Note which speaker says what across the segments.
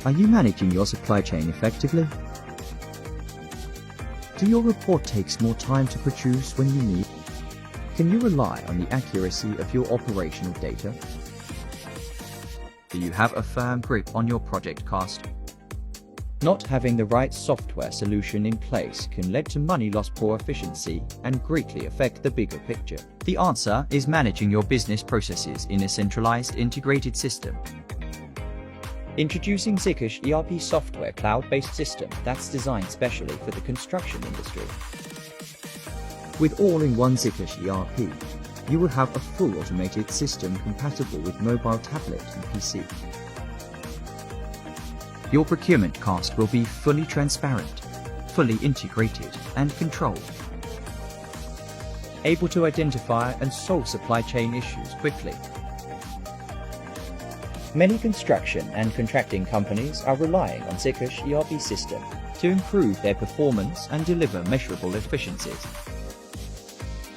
Speaker 1: Are you managing your supply chain effectively? Do your report take more time to produce when you need? Can you rely on the accuracy of your operational data? Do you have a firm grip on your project cost? Not having the right software solution in place can lead to money loss, poor efficiency, and greatly affect the bigger picture. The answer is managing your business processes in a centralized, integrated system. Introducing Zicker's ERP software cloud-based system that's designed specially for the construction industry. With all-in-one Zicker's ERP, you will have a full automated system compatible with mobile tablet and PC. Your procurement cost will be fully transparent, fully integrated and controlled. Able to identify and solve supply chain issues quickly. Many construction and contracting companies are relying on Zicker's ERP system to improve their performance and deliver measurable efficiencies.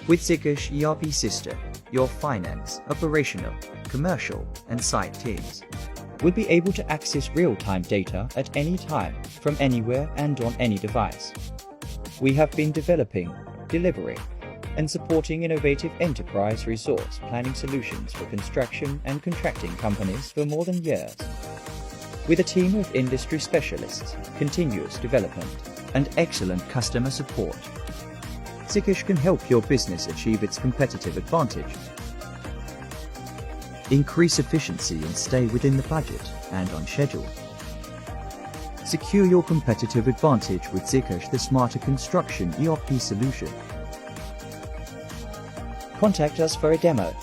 Speaker 1: With Zicker's ERP system, your finance, operational, commercial, and site teams will be able to access real-time data at any time, from anywhere and on any device. We have been developing, delivering, and supporting innovative enterprise resource planning solutions for construction and contracting companies for more than years. With a team of industry specialists, continuous development, and excellent customer support, Zicker's can help your business achieve its competitive advantage. Increase efficiency and stay within the budget and on schedule. Secure your competitive advantage with Zicker's, the smarter construction ERP solution. Contact us for a demo.